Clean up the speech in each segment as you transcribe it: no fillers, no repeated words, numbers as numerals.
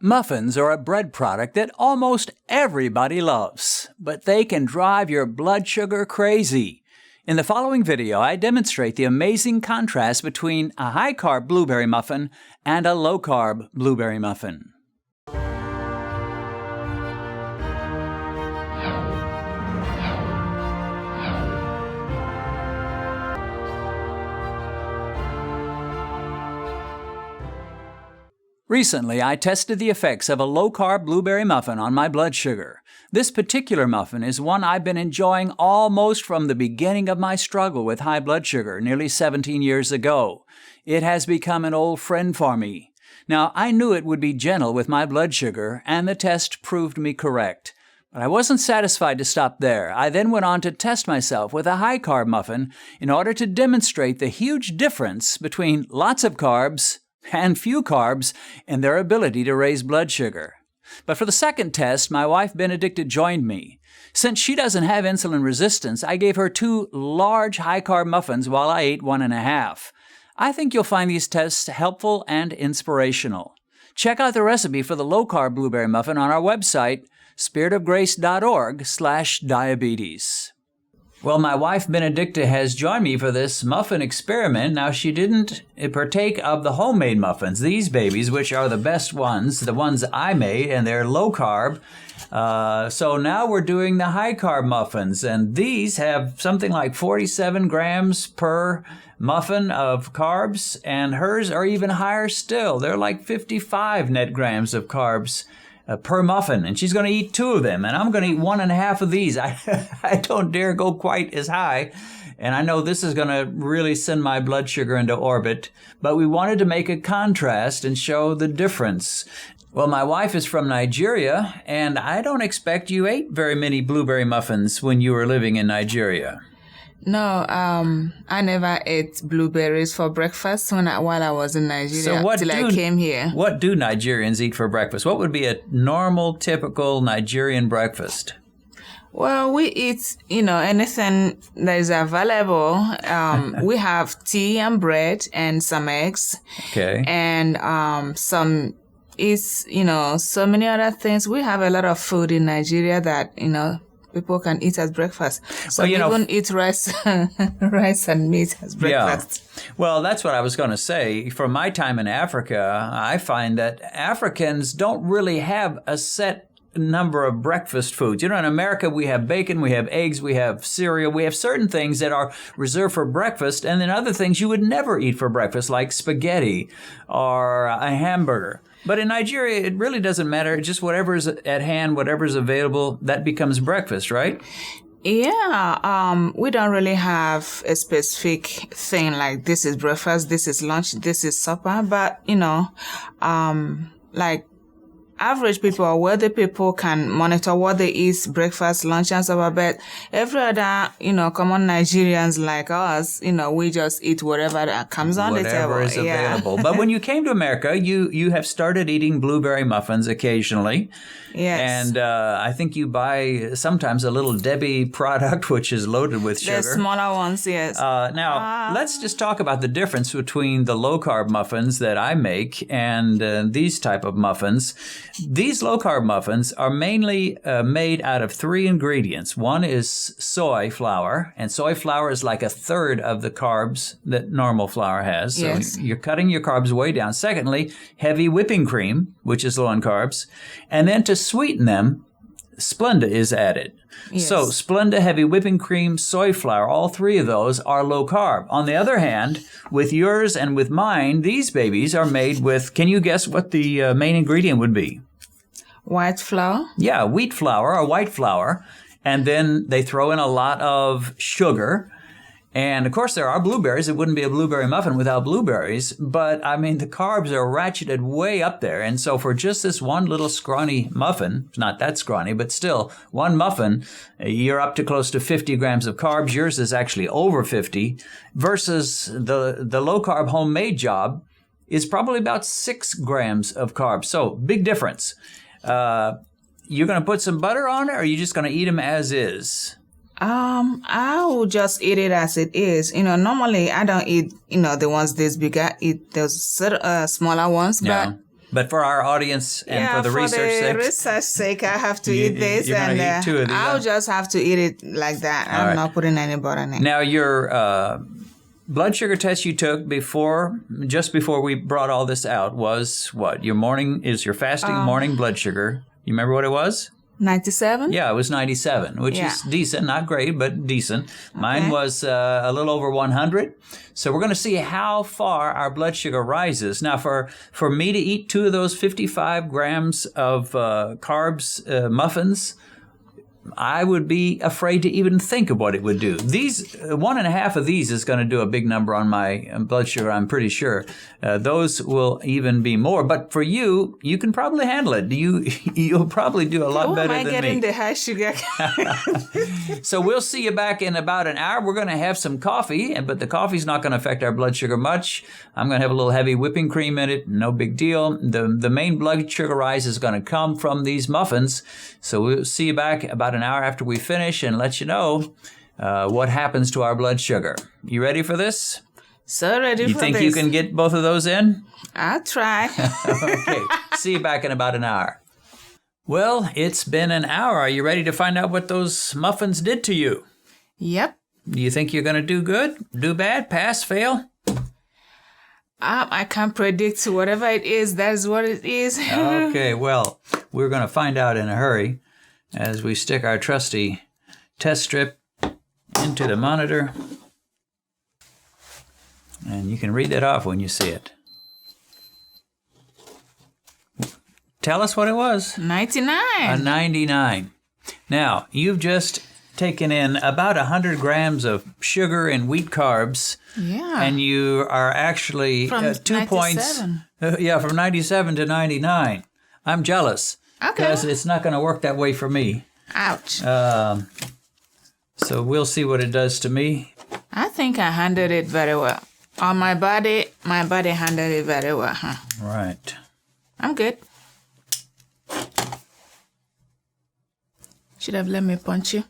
Muffins are a bread product that almost everybody loves, but they can drive your blood sugar crazy. In the following video, I demonstrate the amazing contrast between a high-carb blueberry muffin and a low-carb blueberry muffin. Recently, I tested the effects of a low-carb blueberry muffin on my blood sugar. This particular muffin is one I've been enjoying almost from the beginning of my struggle with high blood sugar nearly 17 years ago. It has become an old friend for me. Now, I knew it would be gentle with my blood sugar, and the test proved me correct. But I wasn't satisfied to stop there. I then went on to test myself with a high-carb muffin in order to demonstrate the huge difference between lots of carbs and few carbs and their ability to raise blood sugar. But for the second test, my wife Benedicta joined me. Since she doesn't have insulin resistance, I gave her 2 large high-carb muffins while I ate 1.5. I think you'll find these tests helpful and inspirational. Check out the recipe for the low-carb blueberry muffin on our website, spiritofgrace.org/diabetes. Well, my wife Benedicta has joined me for this muffin experiment. Now, she didn't partake of the homemade muffins, these babies, which are the best ones, the ones I made, and they're low carb. So now we're doing the high carb muffins, and these have something like 47 grams per muffin of carbs, and hers are even higher still. They're like 55 net grams of carbs per muffin, and she's going to eat 2 of them, and I'm going to eat 1.5 of these. I don't dare go quite as high, and I know this is going to really send my blood sugar into orbit, but we wanted to make a contrast and show the difference. Well, my wife is from Nigeria, and I don't expect you ate very many blueberry muffins when you were living in Nigeria. No, I never ate blueberries for breakfast while I was in Nigeria I came here. What do Nigerians eat for breakfast? What would be a normal, typical Nigerian breakfast? Well, we eat, anything that is available. We have tea and bread and some eggs. Okay. And so many other things. We have a lot of food in Nigeria that, people can eat as breakfast. So even eat rice and meat as breakfast. Yeah. Well, that's what I was going to say. From my time in Africa, I find that Africans don't really have a set number of breakfast foods. In America, we have bacon, we have eggs, we have cereal, we have certain things that are reserved for breakfast, and then other things you would never eat for breakfast, like spaghetti or a hamburger. But in Nigeria, it really doesn't matter. Just whatever's at hand, whatever's available, that becomes breakfast, right? Yeah, we don't really have a specific thing like this is breakfast, this is lunch, this is supper. But, like average people or wealthy people can monitor what they eat, breakfast, lunch, and supper. But every other, common Nigerians like us, we just eat whatever that comes on the table. Whatever is available. But when you came to America, you have started eating blueberry muffins occasionally. Yes. And I think you buy sometimes a little Debbie product, which is loaded with sugar. The smaller ones, yes. Now, let's just talk about the difference between the low-carb muffins that I make and these type of muffins. These low-carb muffins are mainly made out of 3 ingredients. One is soy flour, and soy flour is like 1/3 of the carbs that normal flour has. So yes. You're cutting your carbs way down. Secondly, heavy whipping cream, which is low on carbs. And then to sweeten them, Splenda is added. Yes. So Splenda, heavy whipping cream, soy flour, all 3 of those are low carb. On the other hand, with yours and with mine, these babies are made with, can you guess what the main ingredient would be? White flour? Yeah, wheat flour or white flour. And then they throw in a lot of sugar. And, of course, there are blueberries. It wouldn't be a blueberry muffin without blueberries. But, the carbs are ratcheted way up there. And so for just this one little scrawny muffin, not that scrawny, but still, one muffin, you're up to close to 50 grams of carbs. Yours is actually over 50 versus the low-carb homemade job is probably about 6 grams of carbs. So, big difference. You're going to put some butter on it, or are you just going to eat them as is? I will just eat it as it is. Normally I don't eat, the ones this big. I eat those smaller ones. Yeah. But But for our audience and for the research sake, I have to eat this, and eat 2 of these. I'll just have to eat it like that. I'm not putting any butter in it. Now, your blood sugar test you took just before we brought all this out was what? Your fasting morning blood sugar. You remember what it was? 97? Yeah, it was 97, which is decent. Not great, but decent. Mine was a little over 100. So we're going to see how far our blood sugar rises. Now, for me to eat 2 of those 55 grams of carbs muffins, I would be afraid to even think of what it would do. These 1.5 of these is going to do a big number on my blood sugar, I'm pretty sure. Those will even be more. But for you, you can probably handle it. You'll probably do a lot better than me. Am I getting the high sugar? So we'll see you back in about an hour. We're going to have some coffee, but the coffee's not going to affect our blood sugar much. I'm going to have a little heavy whipping cream in it. No big deal. The main blood sugar rise is going to come from these muffins. So we'll see you back about an hour after we finish and let you know what happens to our blood sugar. You ready for this? So ready for this. You think you can get both of those in? I'll try. Okay. See you back in about an hour. Well, it's been an hour. Are you ready to find out what those muffins did to you? Yep. Do you think you're going to do good, do bad, pass, fail? I can't predict. Whatever it is, that's what it is. Okay, well, we're going to find out in a hurry as we stick our trusty test strip into the monitor. And you can read that off when you see it. Tell us what it was. 99. A 99. Now, you've just taken in about 100 grams of sugar and wheat carbs. Yeah. And you are actually from 2 97. points. From 97 to 99. I'm jealous. Okay. Because it's not going to work that way for me. Ouch. So we'll see what it does to me. I think I handled it very well. On my body handled it very well, huh? Right. I'm good. Should have let me punch you.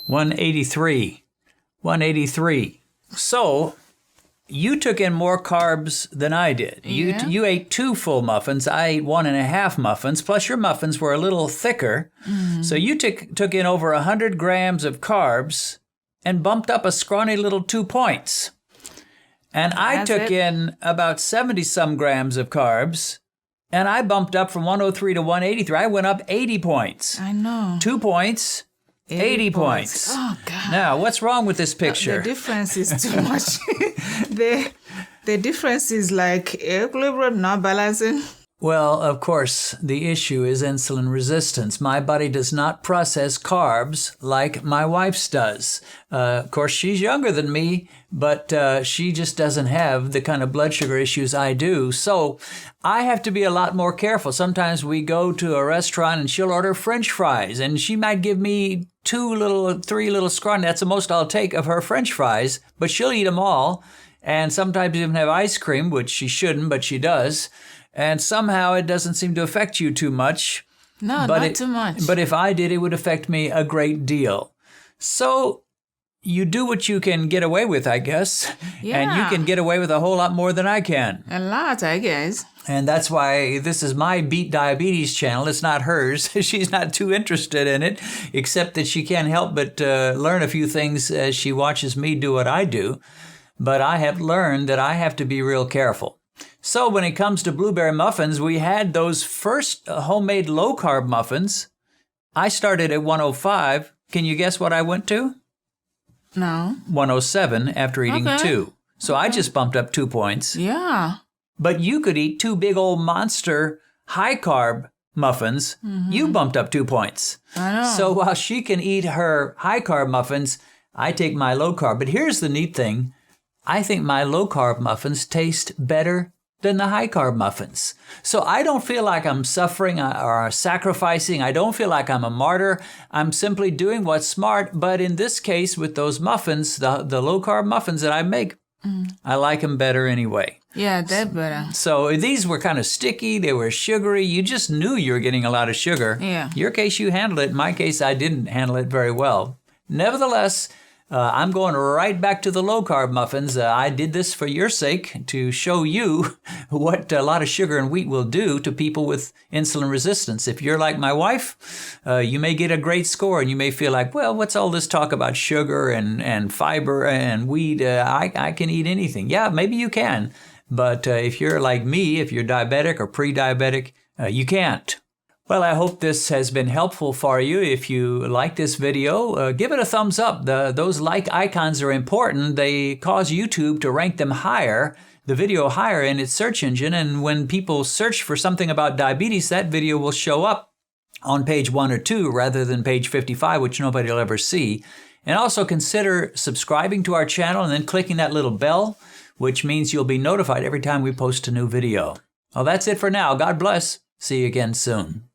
$183. So you took in more carbs than I did. Yeah. You ate 2 full muffins. I ate 1.5 muffins. Plus your muffins were a little thicker. Mm. So you took in over 100 grams of carbs and bumped up a scrawny little 2 points. And I took in about 70-some grams of carbs, and I bumped up from 103 to 183. I went up 80 points. I know. 2 points, 80 points. Oh, God. Now, what's wrong with this picture? The difference is too much. The difference is like equilibrium not balancing. Well, of course, the issue is insulin resistance. My body does not process carbs like my wife's does. Of course, she's younger than me, but she just doesn't have the kind of blood sugar issues I do. So I have to be a lot more careful. Sometimes we go to a restaurant and she'll order French fries, and she might give me 3 little scrawny. That's the most I'll take of her French fries, but she'll eat them all. And sometimes even have ice cream, which she shouldn't, but she does. And somehow it doesn't seem to affect you too much. No, not too much. But if I did, it would affect me a great deal. So you do what you can get away with, I guess. Yeah. And you can get away with a whole lot more than I can. A lot, I guess. And that's why this is my Beat Diabetes channel. It's not hers. She's not too interested in it, except that she can't help but learn a few things as she watches me do what I do. But I have learned that I have to be real careful. So when it comes to blueberry muffins, we had those first homemade low-carb muffins. I started at 105. Can you guess what I went to? No. 107 after eating 2. So I just bumped up 2 points. Yeah. But you could eat 2 big old monster high-carb muffins. Mm-hmm. You bumped up 2 points. I know. So while she can eat her high-carb muffins, I take my low-carb. But here's the neat thing. I think my low-carb muffins taste better than the high-carb muffins. So I don't feel like I'm suffering or sacrificing. I don't feel like I'm a martyr. I'm simply doing what's smart. But in this case, with those muffins, the low-carb muffins that I make, I like them better anyway. Yeah, they're better. So these were kind of sticky. They were sugary. You just knew you were getting a lot of sugar. Yeah. In your case, you handled it. In my case, I didn't handle it very well. Nevertheless, I'm going right back to the low-carb muffins. I did this for your sake to show you what a lot of sugar and wheat will do to people with insulin resistance. If you're like my wife, you may get a great score and you may feel like, well, what's all this talk about sugar and fiber and wheat? I can eat anything. Yeah, maybe you can. But if you're like me, if you're diabetic or pre-diabetic, you can't. Well, I hope this has been helpful for you. If you like this video, give it a thumbs up. Those like icons are important. They cause YouTube to rank them higher, the video higher in its search engine. And when people search for something about diabetes, that video will show up on page 1 or 2 rather than page 55, which nobody will ever see. And also consider subscribing to our channel and then clicking that little bell, which means you'll be notified every time we post a new video. Well, that's it for now. God bless. See you again soon.